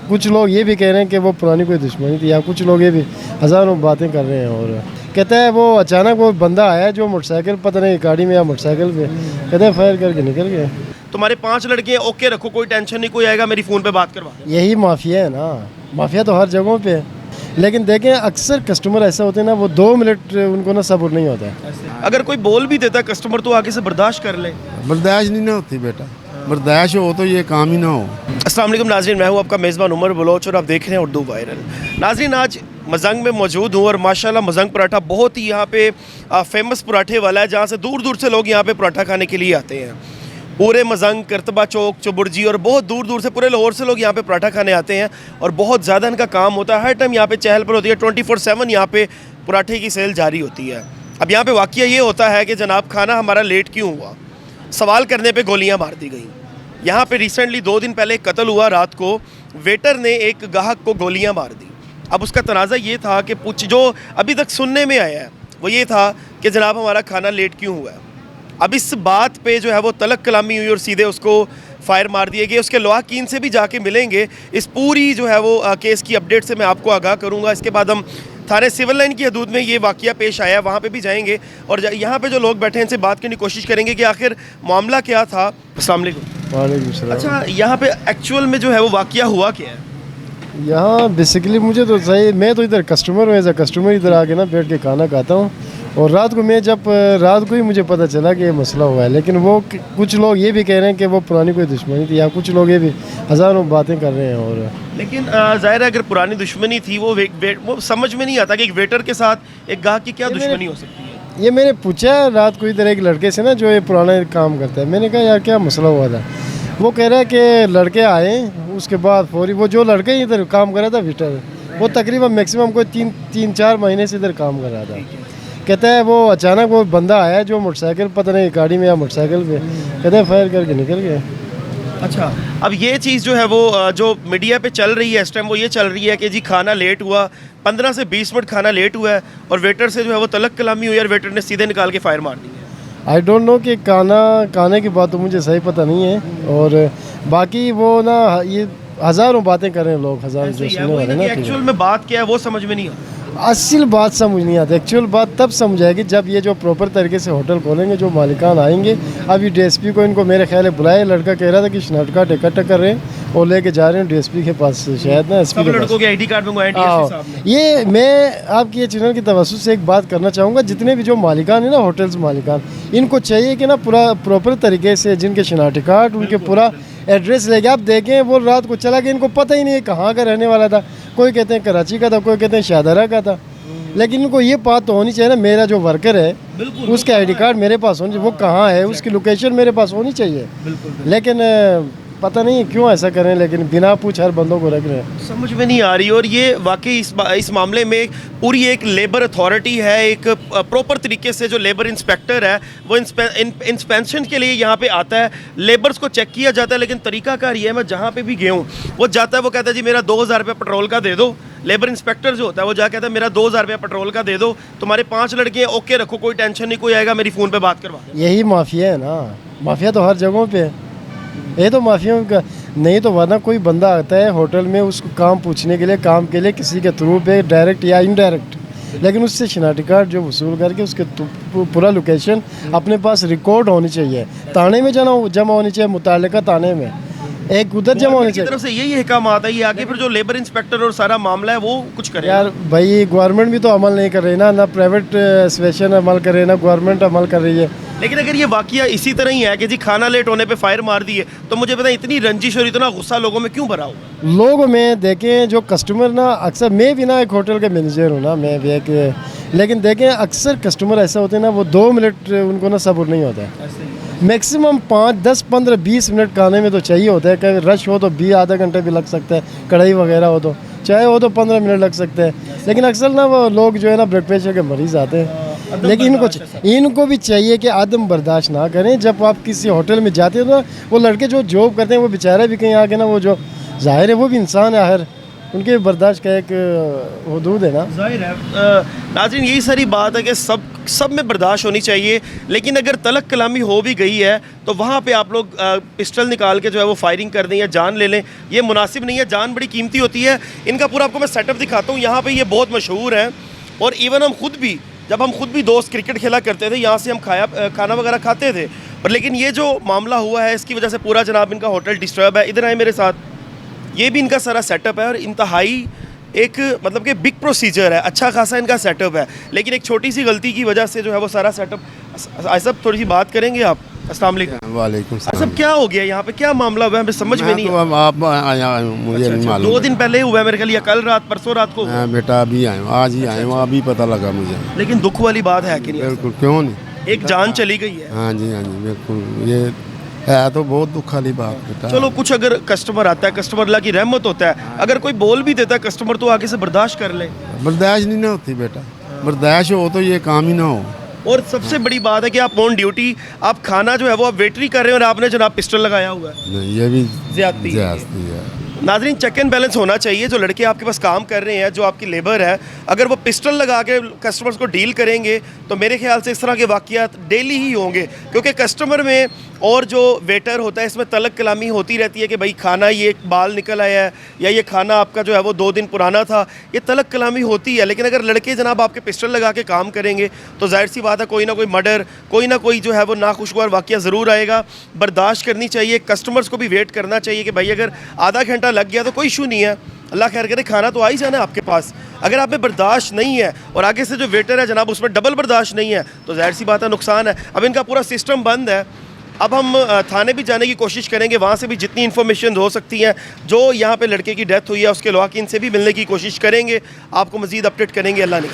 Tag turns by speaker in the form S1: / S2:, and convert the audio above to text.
S1: कुछ लोग ये भी कह रहे हैं कि वो पुरानी कोई दुश्मनी थी, या कुछ लोग ये भी हज़ारों बातें कर रहे हैं। और कहता है वो अचानक वो बंदा आया जो मोटरसाइकिल, पता नहीं गाड़ी में या मोटरसाइकिल पे, कहते हैं फायर करके निकल गए।
S2: तुम्हारे 5 लड़के हैं, ओके रखो, कोई टेंशन नहीं, कोई आएगा मेरी फ़ोन पे बात करवा दें।
S1: यही माफिया है ना, माफिया तो हर जगहों पे है। लेकिन देखें अक्सर कस्टमर ऐसा होते हैं ना, वो 2 मिनट उनको ना सब्र नहीं होता है।
S2: अगर कोई बोल भी देता है कस्टमर तो आगे से बर्दाश्त कर ले।
S3: बर्दाश्त नहीं ना होती बेटा, बर्दाश्त हो तो ये काम ही ना हो।
S2: अस्सलाम वालेकुम नाज़रीन, मैं हूं आपका मेज़बान उमर बलोच और आप देख रहे हैं उर्दू वायरल। नाज़रीन, आज मजंग में मौजूद हूं और माशाल्लाह मजंग पराठा बहुत ही यहाँ पे फेमस पराठे वाला है, जहाँ से दूर दूर से लोग यहाँ पे पराठा खाने के लिए आते हैं। पूरे मजंग, करतबा चौक, चुबुर्जी और बहुत दूर दूर से, पूरे लाहौर से लोग यहाँ पे पराठा खाने आते हैं और बहुत ज़्यादा इनका काम होता है। हर टाइम यहाँ पे चहल पहल होती है, 24/7 यहाँ पे पराठे की सेल जारी होती है। अब यहाँ पे वाक़या ये होता है कि जनाब खाना हमारा लेट क्यों हुआ, सवाल करने पे गोलियां मार दी गई। यहाँ पे रिसेंटली 2 दिन पहले एक कत्ल हुआ, रात को वेटर ने एक गाहक को गोलियां मार दी। अब उसका तनाज़ा ये था कि जो अभी तक सुनने में आया है वो ये था कि जनाब हमारा खाना लेट क्यों हुआ है। अब इस बात पे जो है वो तलक कलामी हुई और सीधे उसको फायर मार दिए गए। उसके लवाकीन से भी जाके मिलेंगे, इस पूरी जो है वो केस की अपडेट से मैं आपको आगाह करूँगा। इसके बाद हम थाने सिविल लाइन की हदूद में ये वाक़या पेश आया, वहाँ पे भी जाएंगे और यहाँ पे जो लोग बैठे हैं इनसे बात करने की कोशिश करेंगे कि आखिर मामला क्या था। अस्सलाम वालेकुम।
S1: वालेकुम सलाम।
S2: अच्छा, यहाँ पे एक्चुअल में जो है वो वाक़या हुआ क्या है?
S1: यहाँ बेसिकली मुझे तो सही, मैं तो इधर कस्टमर हूँ, एज अ कस्टमर इधर आके ना बैठ के खाना खाता हूँ। और रात को ही मुझे पता चला कि ये मसला हुआ है। लेकिन वो कुछ लोग ये भी कह रहे हैं कि वो पुरानी कोई दुश्मनी थी, या कुछ लोग ये भी हज़ारों बातें कर रहे हैं। और
S2: लेकिन ज़ाहिर है अगर पुरानी दुश्मनी थी वो समझ में नहीं आता कि एक वेटर के साथ एक गाहक की क्या दुश्मनी हो सकती है।
S1: ये मैंने पूछा रात को इधर एक लड़के से ना, जो ये पुराना काम करता है। मैंने कहा यार क्या मसला हुआ था। वो कह रहा है कि लड़के आए, उसके बाद फौरी वो जो लड़के इधर काम कर रहा था वेटर, वो तकरीबन मैक्सिमम कोई 3-4 महीने से इधर काम कर रहा था। कहता है वो अचानक वो बंदा आया जो मोटरसाइकिल, पता नहीं गाड़ी में या मोटरसाइकिल पे, कहते हैं फायर करके निकल गए।
S2: अच्छा, अब ये चीज़ जो है वो जो मीडिया पे चल रही है इस टाइम, वो ये चल रही है कि जी खाना लेट हुआ, 15 से 20 मिनट खाना लेट हुआ है और वेटर से जो है वो तलक कलामी हुई और वेटर ने सीधे निकाल के फायर मार दी है।
S1: आई डोंट नो कि खाने की बात तो मुझे सही पता नहीं है। और बाकी वो ना ये हज़ारों बातें कर रहे हैं लोग, हज़ारों जो सुनने वाले ना।
S2: एक्चुअल में बात क्या है वो समझ में नहीं आता।
S1: असल बात समझ नहीं आती। एक्चुअल बात तब समझ आएगी जब ये जो प्रॉपर तरीके से होटल खोलेंगे, जो मालिकान आएंगे। अभी डीएसपी को इनको मेरे ख्याल है बुलाया, लड़का कह रहा था कि स्नैप कार्ड इकट्ठा कर रहे हैं और लेके जा रहे हैं डीएसपी के पास, शायद ना एसपी के पास।
S2: लड़कों के आईडी कार्ड मंगवाए डीएसपी साहब ने।
S1: ये मैं आपकी ये चैनल की तवज्जो से एक बात करना चाहूँगा, जितने भी जो मालिकान है ना, होटल्स मालिकान, इनको चाहिए कि ना पूरा प्रॉपर तरीके से जिनके शनाख्ती कार्ड, उनके पूरा एड्रेस लेके आप देखें। वो रात को चला गया, इनको पता ही नहीं है कहाँ का रहने वाला था। कोई कहते हैं कराची का था, कोई कहते हैं शाहदरा का था। लेकिन इनको ये बात तो होनी चाहिए ना, मेरा जो वर्कर है उसके आईडी कार्ड मेरे पास होनी चाहिए, वो कहाँ है उसकी लोकेशन मेरे पास होनी चाहिए। लेकिन पता नहीं क्यों ऐसा करें, लेकिन बिना पूछ हर बंदों को रख रहे हैं, समझ
S2: में नहीं आ रही। और ये वाकई इस मामले में पूरी एक लेबर अथॉरिटी है, एक प्रॉपर तरीके से जो लेबर इंस्पेक्टर है वो इंस्पेक्शन के लिए यहाँ पे आता है, लेबर्स को चेक किया जाता है। लेकिन तरीकाकार ये है, मैं जहाँ पे भी गया हूँ वो जाता है, वो कहता है जी मेरा 2000 रुपये पेट्रोल का दे दो। लेबर इंस्पेक्टर जो होता है वो जा कहता है मेरा 2000 रुपये पेट्रोल का दे दो, तुम्हारे 5 लड़के हैं, ओके रखो, कोई टेंशन नहीं, कोई आएगा मेरी फ़ोन पे बात करवा दें।
S1: यही माफिया है ना, माफिया तो हर जगहों पे है। ये तो माफिया का नहीं तो, वरना कोई बंदा आता है होटल में उसको काम पूछने के लिए, काम के लिए किसी के थ्रू पे डायरेक्ट या इनडायरेक्ट, लेकिन उससे शनाख्ती कार्ड जो वसूल करके उसके पूरा लोकेशन अपने पास रिकॉर्ड होनी चाहिए, थाने में जमा होनी चाहिए, मुताल्लिका थाने में एक उधर जमा होनी चाहिए।
S2: तरफ से यही काम आता है, ये आगे फिर जो लेबर इंस्पेक्टर और सारा मामला है वो कुछ करे।
S1: यार भाई गवर्नमेंट भी तो अमल नहीं कर रही ना प्राइवेट एसोसिएशन अमल कर रही है, ना गवर्नमेंट अमल कर रही है।
S2: लेकिन अगर ये वाकया इसी तरह ही है कि जी खाना लेट होने पे फायर मार दी है, तो मुझे पता इतनी रंजिश और इतना गुस्सा लोगों में क्यों भरा हुआ?
S1: लोगों में देखें जो कस्टमर ना, अक्सर मैं भी ना एक होटल के मैनेजर हूँ ना, मैं भी एक, लेकिन देखें अक्सर कस्टमर ऐसा होते हैं ना, वो 2 मिनट उनको ना सब्र नहीं होता है। मैक्सिमम 5, 10, 15, 20 मिनट खाने में तो चाहिए होता है। कभी रश हो तो आधा घंटा भी लग सकता है, कढ़ाई वगैरह हो तो चाहे हो तो 15 मिनट लग सकते हैं। लेकिन अक्सर ना वो लोग जो है ना ब्लड प्रेशर के मरीज़ आते हैं। लेकिन इनको भी चाहिए कि आदम बर्दाश्त ना करें। जब आप किसी होटल में जाते हो ना, वो लड़के जो जॉब करते हैं वो बेचारा भी कहीं आके ना, वो जो जाहिर है वो भी इंसान है, हर उनके बर्दाश्त का एक हदूद है ना।
S2: जाहिर है नाज़रीन यही सारी बात है कि सब में बर्दाश्त होनी चाहिए, लेकिन अगर तलक कलामी हो भी गई है तो वहाँ पे आप लोग पिस्टल निकाल के जो है वो फायरिंग कर दें या जान ले लें, ये मुनासिब नहीं है। जान बड़ी कीमती होती है। इनका पूरा आपको मैं सेटअप दिखाता हूँ। यहाँ पे ये बहुत मशहूर है और इवन हम खुद भी, जब हम खुद भी दोस्त क्रिकेट खेला करते थे, यहाँ से हम खाना वगैरह खाते थे। पर लेकिन ये जो मामला हुआ है इसकी वजह से पूरा जनाब इनका होटल डिस्टर्ब है। इधर आए मेरे साथ, ये भी इनका सारा सेटअप है और इंतहाई एक मतलब कि बिग प्रोसीजर है, अच्छा खासा इनका सेटअप है। लेकिन एक छोटी सी गलती की वजह से जो है वो सारा सेटअप, सब थोड़ी सी बात करेंगे आप। अस्सलाम वालेकुम।
S3: वालेकुम सलाम।
S2: सब क्या हो गया यहाँ पे, क्या मामला हुआ है, हमें समझ में नहीं
S3: तो अब आप आया मुझे नहीं मालूम।
S2: 2 दिन पहले हुआ है मेरे ख्याल, या कल रात परसों रात को।
S3: मैं बेटा अभी आया हूँ, आज ही आया हूँ, अभी पता लगा मुझे।
S2: लेकिन दुख वाली बात है कि नहीं,
S3: बिल्कुल, क्यों नहीं,
S2: एक जान चली गई है।
S3: हाँ जी बिल्कुल, ये है तो बहुत दुख वाली बात बेटा।
S2: चलो कुछ अगर कस्टमर आता है, कस्टमर अल्लाह की रहमत होता है, अगर कोई बोल भी देता है कस्टमर तो आगे से बर्दाश्त कर ले।
S3: बर्दाश्त नहीं ना होती बेटा, बर्दाश्त हो तो ये काम ही ना हो।
S2: और सबसे बड़ी बात है कि आप ऑन ड्यूटी, आप खाना जो है वो आप वेटरी कर रहे हैं और आपने जनाब पिस्टल लगाया हुआ है।
S3: नहीं, ये भी
S2: ज्यादती है।
S3: ज्यादती है।
S2: नाज़रीन चेक एंड बैलेंस होना चाहिए। जो लड़के आपके पास काम कर रहे हैं, जो आपकी लेबर है, अगर वो पिस्टल लगा के कस्टमर्स को डील करेंगे तो मेरे ख्याल से इस तरह के वाक़यात डेली ही होंगे, क्योंकि कस्टमर में और जो वेटर होता है इसमें तलक कलामी होती रहती है कि भाई खाना ये बाल निकल आया है या ये खाना आपका जो है वो 2 दिन पुराना था, ये तलक कलामी होती है। लेकिन अगर लड़के जनाब आपके पिस्टल लगा के काम करेंगे तो जाहिर सी बात है कोई ना कोई मर्डर, कोई ना कोई जो है वो नाखुशगवार वाक़या ज़रूर आएगा। बर्दाश्त करनी चाहिए, कस्टमर्स को भी वेट करना चाहिए कि भाई अगर आधा घंटा लग गया तो कोई इशू नहीं है, अल्लाह खैर करे, खाना तो आ ही जाना है आपके पास। अगर आप में बर्दाश्त नहीं है और आगे से जो वेटर है जनाब उसमें डबल बर्दाश्त नहीं है तो जाहिर सी बात है नुकसान है। अब इनका पूरा सिस्टम बंद है। अब हम थाने भी जाने की कोशिश करेंगे, वहाँ से भी जितनी इन्फॉर्मेशन हो सकती हैं, जो यहाँ पे लड़के की डेथ हुई है उसके लवाकिन से भी मिलने की कोशिश करेंगे, आपको मज़ीद अपडेट करेंगे। अल्लाह ने